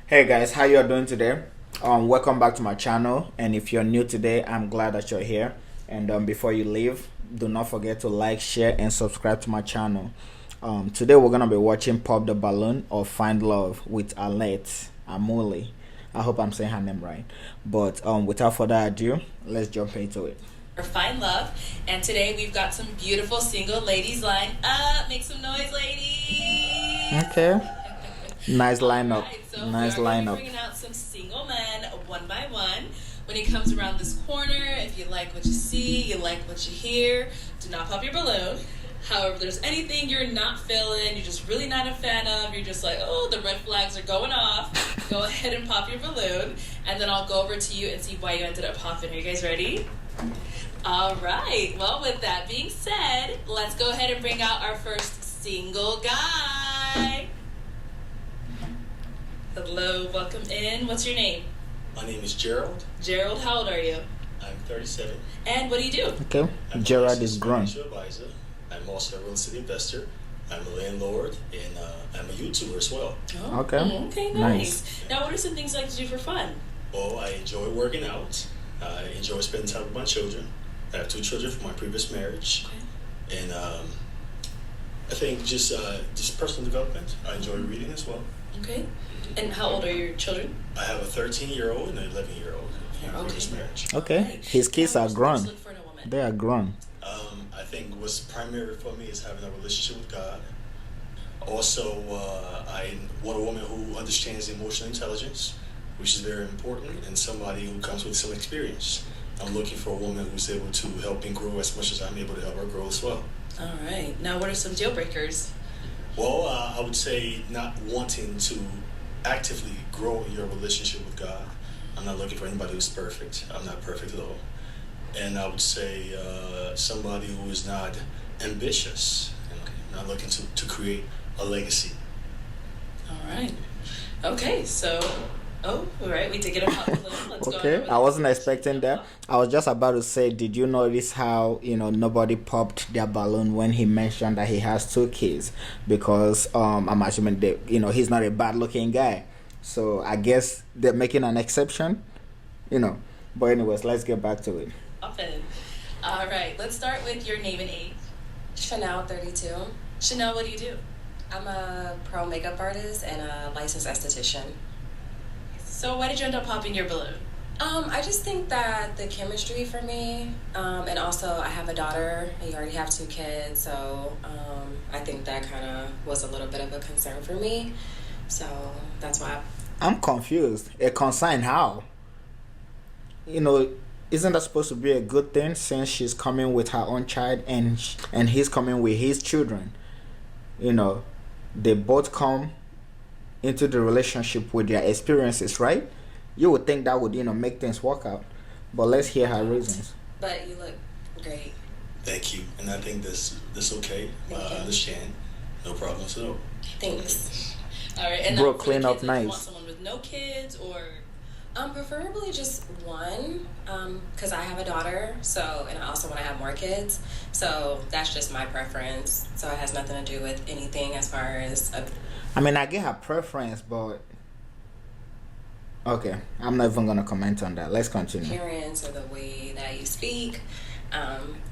Hey guys, how you are doing today? Welcome back to my channel. And if you're new today, I'm glad that you're here. And before you leave, do not forget to like, share, and subscribe to my channel. Today we're gonna be watching "Pop the Balloon" or "Find Love" with Arlette Amuli. I hope I'm saying her name right. But without further ado, let's jump into it. Find Love, and today we've got some beautiful single ladies lined up. Make some noise, ladies. Okay. Nice lineup. Right, so nice we're gonna lineup. be bringing out some single men one by one. When he comes around this corner, if you like what you see, you like what you hear, do not pop your balloon. However, if there's anything you're not feeling, you're just really not a fan of, you're just like, oh, the red flags are going off, go ahead and pop your balloon, and then I'll go over to you and see why you ended up popping. Are you guys ready? All right. Well, with that being said, let's go ahead and bring out our first single guy. Hello, welcome in. What's your name? My name is Gerald. Gerald, how old are you? I'm 37. And what do you do? Okay. I'm Gerard a is grown. financial advisor. I'm also a real estate investor. I'm a landlord, and I'm a YouTuber as well. Oh, Okay. Okay, nice. Now, what are some things you like to do for fun? Well, I enjoy working out. I enjoy spending time with my children. I have 2 children from my previous marriage. Okay. And I think just personal development. I enjoy reading as well. Okay. And how old are your children? I have a 13-year-old and an 11-year-old from my previous marriage. Okay. Alright. His kids Now, are what's the grown. most look for in a woman? They are grown. I think what's primary for me is having a relationship with God. Also, I want a woman who understands emotional intelligence, which is very important, and somebody who comes with some experience. I'm looking for a woman who's able to help me grow as much as I'm able to help her grow as well. All right. Now, what are some deal breakers? Well, I would say not wanting to actively grow in your relationship with God. I'm not looking for anybody who's perfect. I'm not perfect at all. And I would say somebody who is not ambitious, not looking to create a legacy. All right. Okay, so, all right, we did get a pop balloon. Let's go Okay, over I the wasn't first expecting single. that. I was just about to say, did you notice how nobody popped their balloon when he mentioned that he has 2 kids? Because I'm assuming that he's not a bad-looking guy, so I guess they're making an exception. But anyways, let's get back to it. Often. All right, let's start with your name and age. Chanel, 32. Chanel, what do you do? I'm a pro makeup artist and a licensed esthetician. So why did you end up popping your balloon? I just think that the chemistry for me, and also I have a daughter, and you already have 2 kids, so I think that kind of was a little bit of a concern for me. So that's why. I'm confused. A consign how? Isn't that supposed to be a good thing since she's coming with her own child and he's coming with his children? They both come into the relationship with their experiences, right? You would think that would make things work out. But let's hear her reasons. But you look great. Thank you. And I think that's okay. Thank I you. understand. No problems at all. Thanks. All right, and Bro, now for the clean up kids, like, you nice. want someone with no kids or... Preferably just one, because I have a daughter, and I also want to have more kids. So that's just my preference. So it has nothing to do with anything as far as I mean, I get her preference, but okay, I'm not even gonna comment on that. Let's continue. appearance or the way that you speak.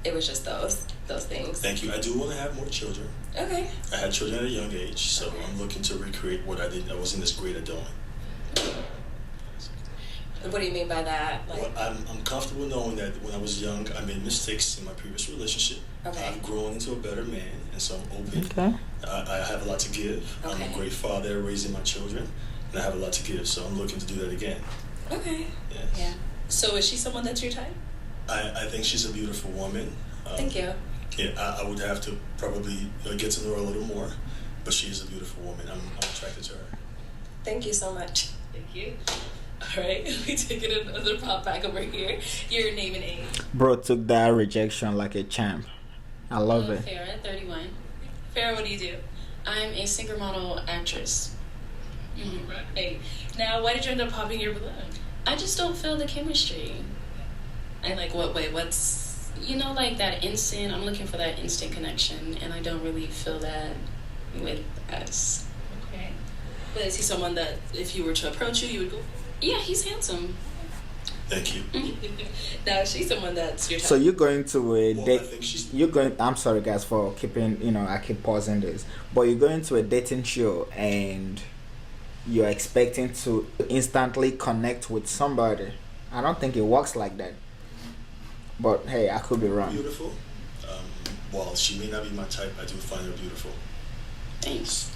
It was just those things. Thank you. I do want to have more children. Okay. I had children at a young age, so I'm looking to recreate what I did. I wasn't this great at doing. What do you mean by that? Well, I'm comfortable knowing that when I was young, I made mistakes in my previous relationship. Okay. I've grown into a better man, and so I'm open. Okay. I have a lot to give. I'm Okay. a great father raising my children, and I have a lot to give, so I'm looking to do that again. Okay. Yes. Yeah. So is she someone that's your type? I think she's a beautiful woman. Thank you. Yeah, I would have to probably get to know her a little more, but she is a beautiful woman. I'm attracted to her. Thank you so much. Thank you. All right, we take it another pop back over here. Your name and age. Bro took that rejection like a champ. I love it. Farrah, 31. Farrah, what do you do? I'm a singer, model, actress. Right. Now, why did you end up popping your balloon? I just don't feel the chemistry. In like what way? What's... Like that instant, I'm looking for that instant connection, and I don't really feel that with us. Okay. But is he someone that if you were to approach you would go? Yeah, he's handsome. Thank you. Now, is she someone that's your type? So you're going to a Well, I date. think she's You're going. I'm sorry, guys, for keeping. I keep pausing this. But you're going to a dating show and you're expecting to instantly connect with somebody. I don't think it works like that. But hey, I could be wrong. beautiful. While she may not be my type, I do find her beautiful. Thanks.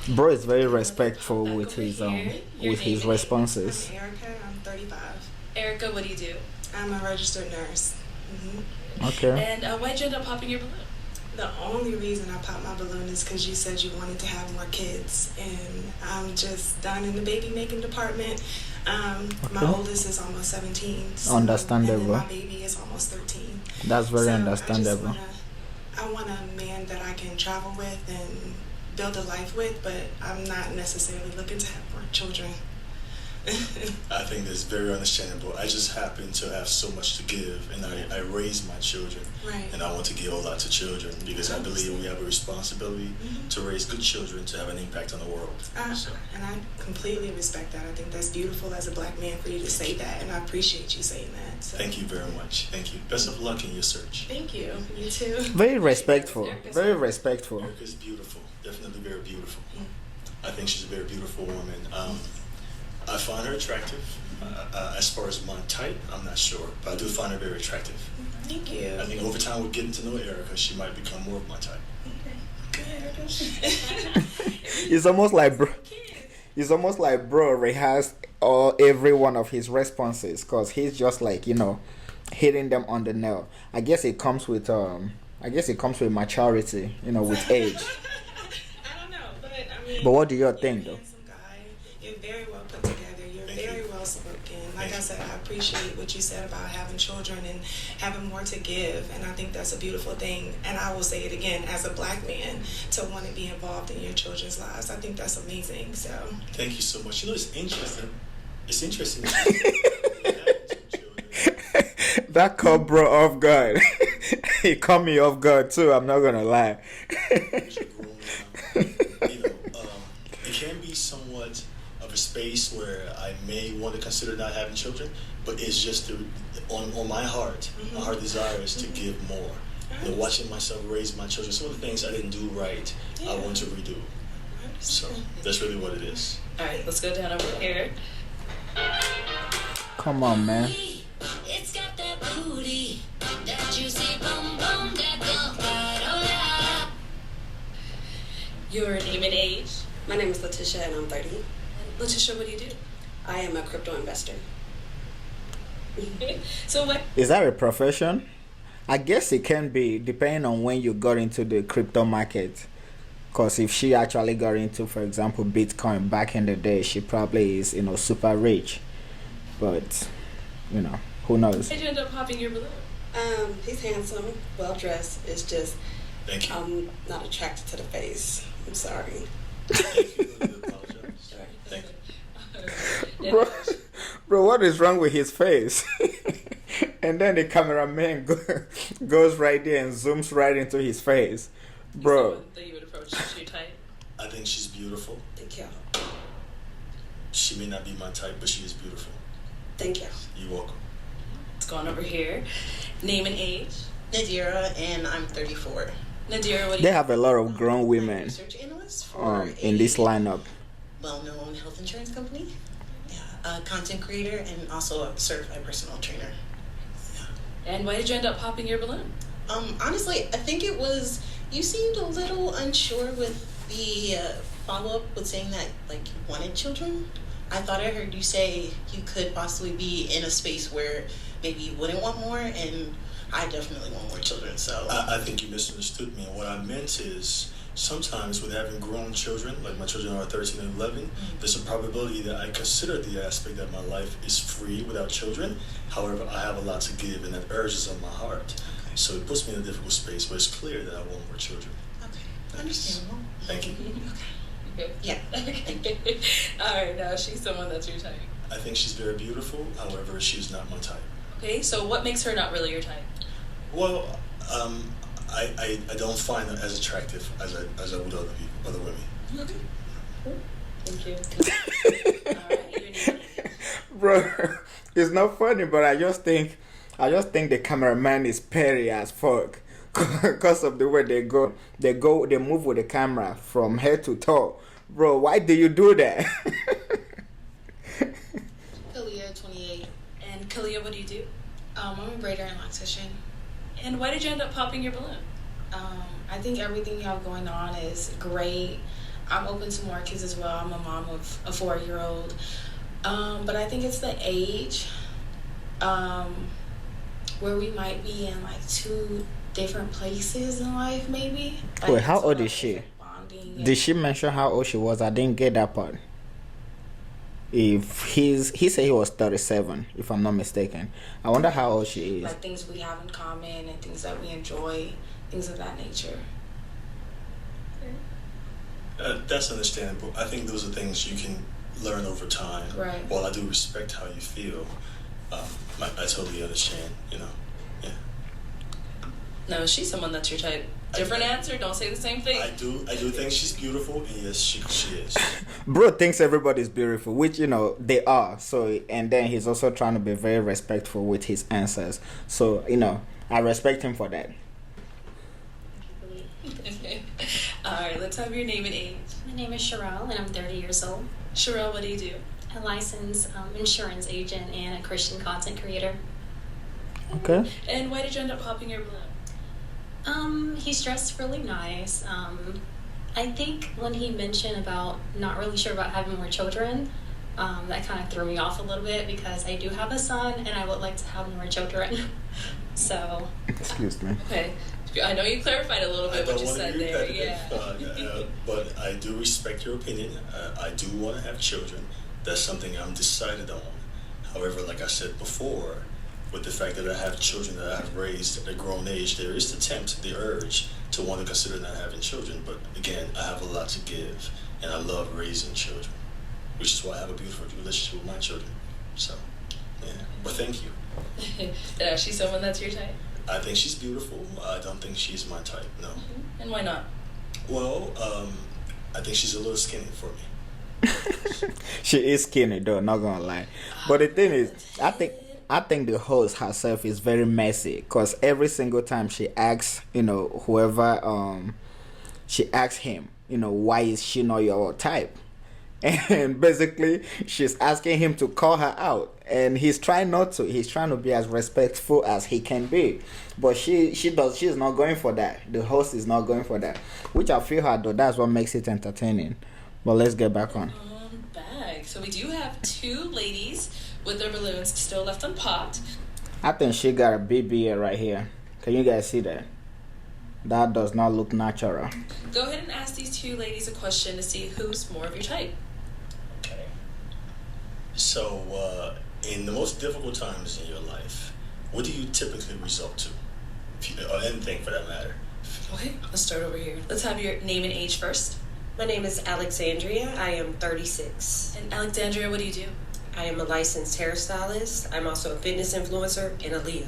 Bro is very respectful Back with over his here. Your with his name? responses. I'm Erica. I'm 35. Erica, what do you do? I'm a registered nurse. Okay. And why'd you end up popping your balloon? The only reason I popped my balloon is because you said you wanted to have more kids, and I'm just done in the baby making department. My oldest is almost 17. Understandable. And then my baby is almost 13. That's very So understandable. I want a man that I can travel with and build a life with, but I'm not necessarily looking to have more children. I think that's very understandable. I just happen to have so much to give, and I raise my children, Right. and I want to give a lot to children because I believe we have a responsibility Mhm. to raise good children to have an impact on the world. So, And I completely respect that. I think that's beautiful as a black man for you to say that, and I appreciate you saying that. So. thank you very much. Thank you. Best of luck in your search. Thank you. You too. Very respectful. Very respectful. Erica's beautiful. Definitely very beautiful. I think she's a very beautiful woman. I find her attractive. As far as my type, I'm not sure, but I do find her very attractive. Thank you. I think over time, we're getting to know Erica. She might become more of my type. It's almost like bro rehearsed every one of his responses because he's just like hitting them on the nail. I guess it comes with maturity, with age. I don't know, but I mean. But what do you you're think, a though? handsome guy. You're very well put together. You're Thank very you. well spoken. Like I said, I appreciate what you said about having children and having more to give, and I think that's a beautiful thing. And I will say it again, as a black man, to want to be involved in your children's lives, I think that's amazing. So. Thank you so much. It's interesting. It's interesting. That caught bro off guard. He caught me off guard too. I'm not gonna lie. It can be somewhat of a space where I may want to consider not having children, but it's just on my heart. My heart desire is to give more. Watching myself raise my children, some of the things I didn't do right, I want to redo. So that's really what it is. All right, let's go down over here. Come on, man. It's got that booty, that juicy bum bum, that don't bite, oh Your name and age. My name is Letitia and I'm 30. Letitia, what do you do? I am a crypto investor. So what? Is that a profession? I guess it can be, depending on when you got into the crypto market. Because if she actually got into, for example, Bitcoin back in the day, she probably is, super rich. But, who knows? How'd you end up popping your balloon? He's handsome, well dressed. It's just Thank you. I'm not attracted to the face. I'm sorry. Thank you. I really apologize. Thank you. Bro, what is wrong with his face? And then the cameraman goes right there and zooms right into his face. Bro. Someone that you would approach your type. I think she's beautiful. Thank you. She may not be my type, but she is beautiful. Thank you. You're welcome. Let's go on over here. Name and age. Nadira, and I'm 34. Nadira, what do They you? have a lot of grown I'm a women research analyst for in this lineup. well-known health insurance company. Yeah, a content creator and also a certified personal trainer. And why did you end up popping your balloon? Honestly, I think it was you seemed a little unsure with the follow-up with saying that like you wanted children. I thought I heard you say you could possibly be in a space where maybe you wouldn't want more, and I definitely want more children. So I think you misunderstood me. And what I meant is sometimes with having grown children, like my children are 13 and 11, there's a probability that I consider the aspect that my life is free without children. However, I have a lot to give, and that urge is on my heart. Okay. So it puts me in a difficult space, but it's clear that I want more children. okay, understandable. Thank you. Yeah. All right, now she's someone that's your type. I think she's very beautiful. However, she's not my type. Okay, so what makes her not really your type? Well, I don't find her as attractive as I would other women. Thank you. All right, your name and age. Bro, it's not funny, but I just think the cameraman is petty as fuck because of the way they move with the camera from head to toe. Bro, why do you do that? Kalia, 28. And Kalia, what do you do? I'm a braider and lactician. And why did you end up popping your balloon? I think everything you have going on is great. I'm open to more kids as well. I'm a mom of a 4-year-old. But I think it's the age where we might be in like 2 different places in life, maybe. Like, Wait, how it's old more is she? like bonding and- Did she mention how old she was? I didn't get that part. If he said he was 37, if I'm not mistaken. I wonder how old she is. Like things we have in common and things that we enjoy, things of that nature. That's understandable. I think those are things you can learn over time. Right. While I do respect how you feel, I totally understand. You know, yeah. No, is she someone that's your type? Different answer. Don't say the same thing. I do think she's beautiful, and yes, she is. Bro thinks everybody's beautiful, which they are. So, and then he's also trying to be very respectful with his answers. So, I respect him for that. All right, let's have your name and age. My name is Sherelle, and I'm 30 years old. Sherelle, what do you do? A licensed insurance agent and a Christian content creator. Okay. And why did you end up popping your balloon? He's dressed really nice. I think when he mentioned about not really sure about having more children, that kind of threw me off a little bit because I do have a son and I would like to have more children. So. Excuse me. Okay. I know you clarified a little bit what you said there. Yeah. But I do respect your opinion. I do want to have children. That's something I'm decided on. However, like I said before, with the fact that I have children that I've raised at a grown age, there is the urge to want to consider not having children. But again, I have a lot to give, and I love raising children, which is why I have a beautiful relationship with my children. So, yeah. But thank you. Yeah, she's someone that's your type? I think she's beautiful. I don't think she's my type, no. Mm-hmm. And why not? Well, I think she's a little skinny for me. She is skinny though, not gonna lie. But the thing is, I think the host herself is very messy because every single time she asks, whoever she asks him, why is she not your type? And basically she's asking him to call her out, and he's trying not to. He's trying to be as respectful as he can be, but she's not going for that. The host is not going for that, which I feel her though. That's what makes it entertaining. But let's get back on. Back. So we do have 2 ladies with their balloons still left unpopped. I think she got a BBA right here. Can you guys see that? That does not look natural. Go ahead and ask these 2 ladies a question to see who's more of your type. Okay. So, in the most difficult times in your life, what do you typically resort to? Or anything for that matter. Okay, let's start over here. Let's have your name and age first. My name is Alexandria. I am 36. And Alexandria, what do you do? I am a licensed hairstylist. I'm also a fitness influencer and a Leo.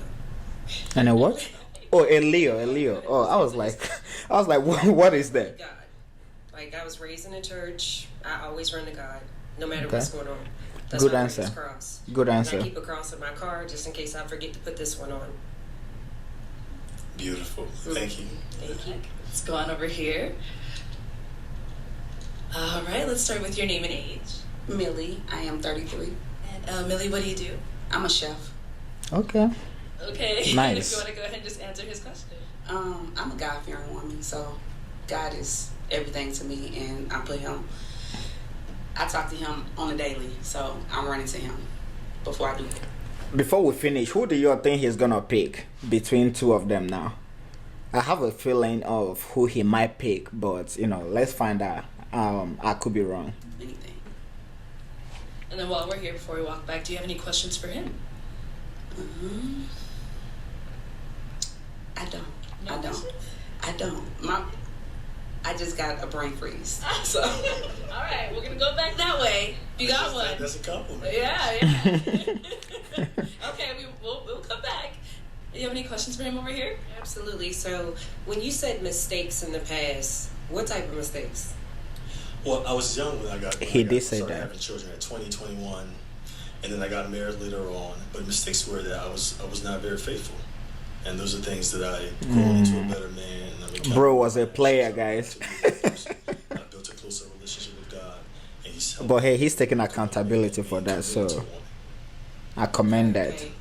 And a what? Oh, a Leo. Oh, I was like, what is that? God. Like, I was raised in a church. I always run to God, no matter Okay. what's going on. That's Good why I wear answer. this cross. Good answer. And I keep a cross in my car just in case I forget to put this one on. Beautiful. Thank you. Thank you. Let's go on over here. All right, let's start with your name and age. Millie, I am 33. And Millie, what do you do? I'm a chef. Okay. Okay. Nice. If you want to go ahead and just answer his question. I'm a God-fearing woman, so God is everything to me, and I talk to him on a daily, so I'm running to him before I do it. Before we finish, who do you think he's gonna pick between 2 of them now? I have a feeling of who he might pick, but let's find out. I could be wrong. Anything. And then while we're here, before we walk back, do you have any questions for him? I don't. No I don't. questions? I don't. I just got a brain freeze. So. All right, we're gonna go back that way. You got one. That's a compliment. Yeah. Okay, we'll come back. Do you have any questions for him over here? Absolutely. So, when you said mistakes in the past, what type of mistakes? Well, I was young when I got He did say started that. having children at 20, 21, and then I got married later on. But mistakes were that I was not very faithful, and those are things that I grew into a better man. And I'm Bro was a player, guys. I built a closer relationship with God, and He's helped But hey, he's taking accountability for that, so I commend that. Okay.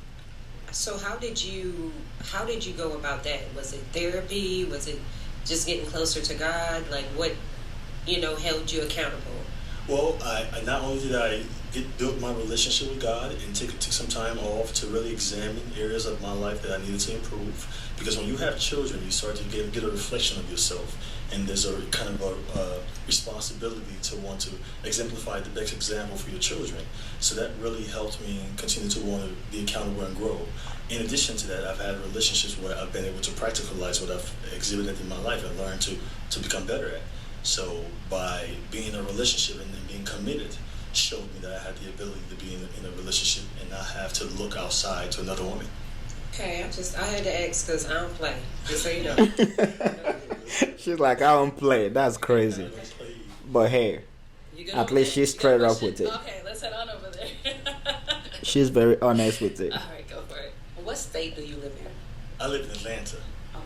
So how did you go about that? Was it therapy? Was it just getting closer to God? Like what, held you accountable? Well, I not only did I build my relationship with God and took some time off to really examine areas of my life that I needed to improve. Because when you have children, you start to get a reflection of yourself, and there's a kind of a responsibility to want to exemplify the best example for your children. So that really helped me continue to want to be accountable and grow. In addition to that, I've had relationships where I've been able to practicalize what I've exhibited in my life and learn to become better at. So by being in a relationship and then being committed showed me that I had the ability to be in a relationship and not have to look outside to another woman. Okay, I had to ask because I don't play. Just so you know. She's like, I don't play. That's crazy. But hey, at least she's straight up with it. Okay, let's head on over there. She's very honest with it. All right, go for it. What state do you live in? I live in Atlanta,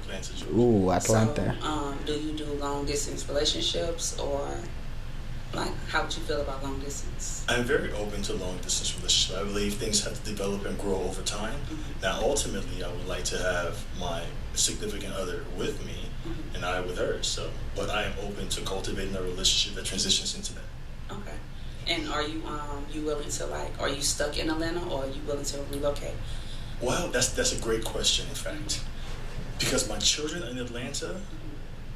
Georgia. Ooh, Atlanta. So, do you do long distance relationships, or like how would you feel about long distance? I'm very open to long distance relationships. I believe things have to develop and grow over time. Mm-hmm. Now, ultimately, I would like to have my significant other with me, Mm-hmm. and I with her. So, but I am open to cultivating a relationship that transitions into that. Okay. And are you willing to are you stuck in Atlanta, or are you willing to relocate? Well, that's a great question, in fact, because my children are in Atlanta.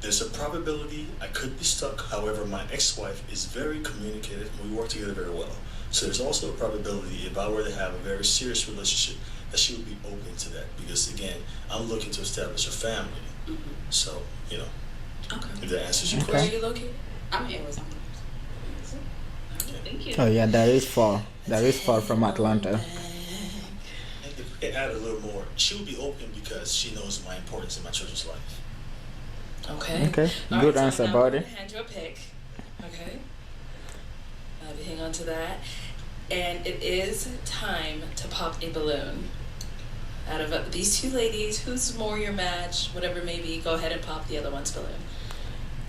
There's a probability I could be stuck. However, my ex-wife is very communicative and we work together very well. So there's also a probability if I were to have a very serious relationship that she would be open to that. Because again, I'm looking to establish a family. So, Okay. if that answers your Where are question. you located? I'm in Arizona. Thank you. Oh yeah, that is far. That is far from Atlanta. And if we could add a little more, she would be open because she knows my importance in my children's life. Okay. Okay, All good right, so answer, now we're buddy. gonna hand you a pick. Okay. Hang on to that. And it is time to pop a balloon. Out of these two ladies, who's more your match? Whatever it may be, go ahead and pop the other one's balloon.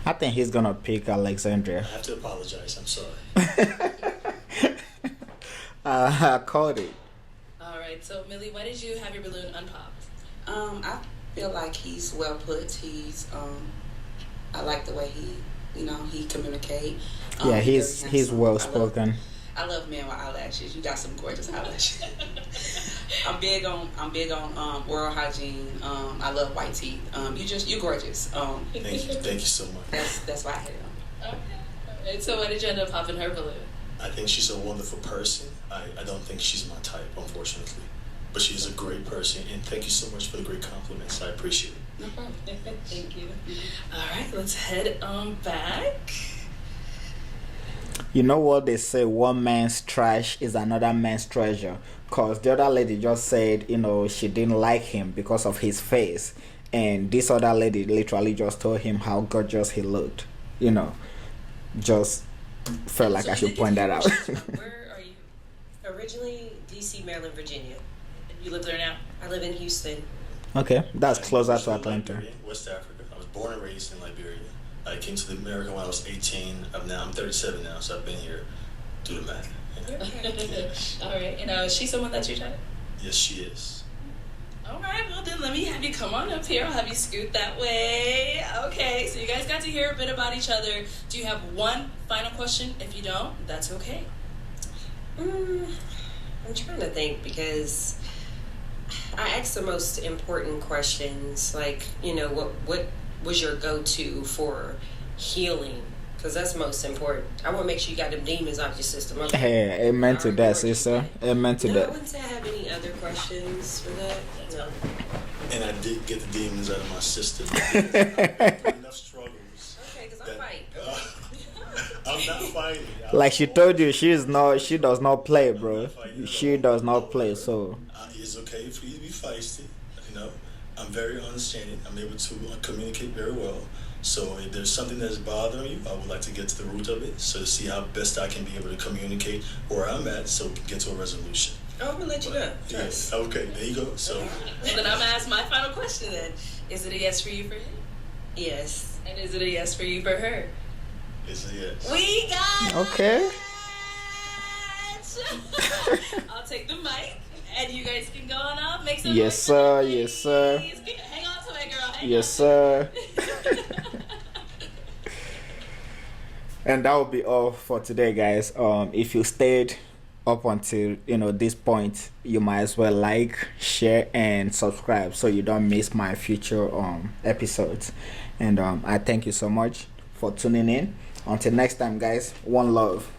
I think he's gonna pick I Alexandria. have to apologize. I'm sorry. I called it. All right. So Millie, why did you have your balloon unpopped? I feel like he's well put. He's I like the way he communicate. Yeah, He's very he's handsome. well spoken. I love men with eyelashes. You got some gorgeous eyelashes. I'm big on oral hygiene. I love white teeth. You're gorgeous. Thank you so much. That's why I had it on. Okay. All right. So why did you end up popping her balloon? I think she's a wonderful person. I don't think she's my type, unfortunately. But she's a great person, and thank you so much for the great compliments. I appreciate it. No problem. Thank you. All right, let's head on back. You know what they say, one man's trash is another man's treasure. Cause the other lady just said, she didn't like him because of his face. And this other lady literally just told him how gorgeous he looked. Just felt like I should point that out. Where are you? Originally, D.C., Maryland, Virginia. You live there now? I live in Houston. Okay, that's I'm closer to from Atlanta. Liberia, West Africa. I was born and raised in Liberia. I came to America when I was 18. I'm 37 now, so I've been here. Do the math. Yeah. All right. And is she someone that you type? Yes, she is. All right. Well, then let me have you come on up here. I'll have you scoot that way. Okay. So you guys got to hear a bit about each other. Do you have one final question? If you don't, that's okay. I'm trying to think because I asked the most important questions, like, what was your go-to for healing? Because that's most important. I want to make sure you got them demons out your system. Okay. Hey, amen to that, sister. Amen to No, I that. wouldn't say I have any other questions for that. No. And I did get the demons out of my system. I've been through enough struggles. Okay, because I'm fighting. I'm not fighting. Like she told you, she does not play, bro. She does not play, so. It's okay for you to be feisty. I'm very understanding. I'm able to communicate very well. So if there's something that's bothering you, I would like to get to the root of it, so to see how best I can be able to communicate where I'm at, so we can get to a resolution. I'm gonna let you know. Yes. Okay. There you go. So. Well, then I'm gonna ask my final question. Then, is it a yes for you for him? Yes. And is it a yes for you for her? It's a yes. We got Okay. I'll take the mic, and you guys can go on up, make some Yes, noise sir. tonight, Yes, sir. please. Hang on to it, girl. Hang Yes, on. sir. And that will be all for today, guys. If you stayed up until this point, you might as well like, share, and subscribe so you don't miss my future episodes. And I thank you so much for tuning in. Until next time, guys, one love.